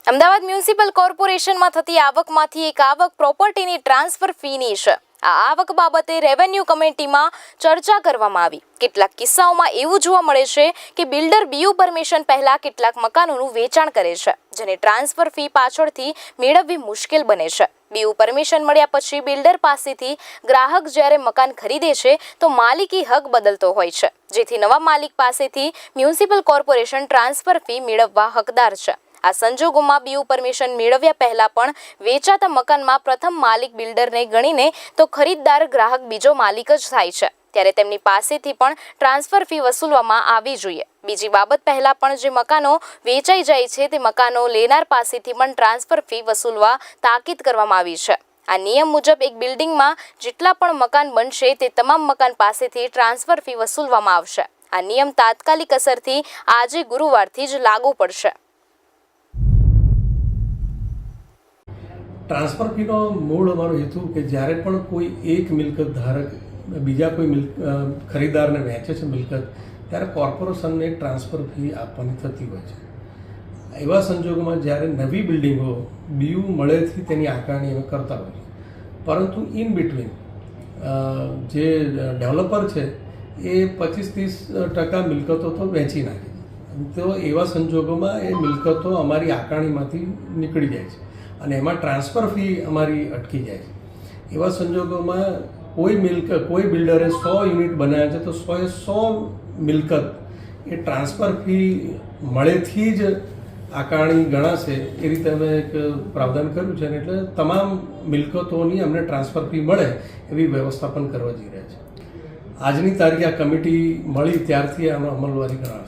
Ahmedabad municipal કોર્પોરેશનમાં થતી આવકમાંથી એક આવક પ્રોપર્ટીની ટ્રાન્સફર ફીની છે. આ આવક બાબતે રેવન્યુ કમિટીમાં ચર્ચા કરવામાં આવી. કેટલાક કિસ્સાઓમાં એવું જોવા મળે છે કે બિલ્ડર બીયુ પરમિશન પહેલા કેટલાક મકાનોનું વેચાણ કરે છે, જેને ટ્રાન્સફર ફી પાછળથી મેળવવી મુશ્કેલ બને છે. બીયુ પરમિશન મળ્યા પછી બિલ્ડર પાસેથી ગ્રાહક જ્યારે મકાન ખરીદે છે તો માલિકી હક બદલતો હોય છે, જેથી નવા માલિક પાસેથી મ્યુનિસિપલ કોર્પોરેશન ટ્રાન્સફર ફી મેળવવા હકદાર છે. આ સંજોગોમાં બીયુ પરમિશન મેળવ્યા પહેલા પણ વેચાતા મકાનમાં પ્રથમ માલિક બિલ્ડરને ગણીને તો ખરીદદાર ગ્રાહક બીજો માલિક જ થાય છે, ત્યારે તેમની પાસેથી પણ ટ્રાન્સફર ફી વસૂલવામાં આવવી જોઈએ. બીજી બાબત, પહેલા પણ જે મકાનો વેચાઈ જાય છે તે મકાનો લેનાર પાસેથી પણ ટ્રાન્સફર ફી વસૂલવા તાકીદ કરવામાં આવી છે. આ નિયમ મુજબ એક બિલ્ડિંગમાં જેટલા પણ મકાન બનશે તે તમામ મકાન પાસેથી ટ્રાન્સફર ફી વસૂલવામાં આવશે. આ નિયમ તાત્કાલિક અસરથી આજે ગુરુવારથી જ લાગુ પડશે. ટ્રાન્સફર ફીનો મૂળ અમારો હેતુ કે જ્યારે પણ કોઈ એક મિલકત ધારક બીજા કોઈ ખરીદદારને વહેંચે છે મિલકત, ત્યારે કોર્પોરેશનને એક ટ્રાન્સફર ફી આપવાની થતી હોય છે. એવા સંજોગોમાં જ્યારે નવી બિલ્ડિંગો બીયુ મળેથી તેની આકારણી અમે કરતા હોઈએ, પરંતુ ઇન બિટવીન જે ડેવલપર છે એ 25-30% મિલકતો તો વેચી નાખે છે. તો એવા સંજોગોમાં એ મિલકતો અમારી આકારણીમાંથી નીકળી જાય છે અને એમાં ટ્રાન્સફર ફી અમારી અટકી જાય છે. એવા સંજોગોમાં કોઈ બિલ્ડરે 100 યુનિટ બનાવ્યા છે તો 100 મિલકત એ ટ્રાન્સફર ફી મળેથી જ આકારણી ગણાશે, એ રીતે અમે એક પ્રાવધાન કર્યું છે. એટલે તમામ મિલકતોની અમને ટ્રાન્સફર ફી મળે એવી વ્યવસ્થાપન કરવા જઈ રહ્યા છે. આજની તારીખે આ કમિટી મળી ત્યારથી આનો અમલવારી ગણાશે.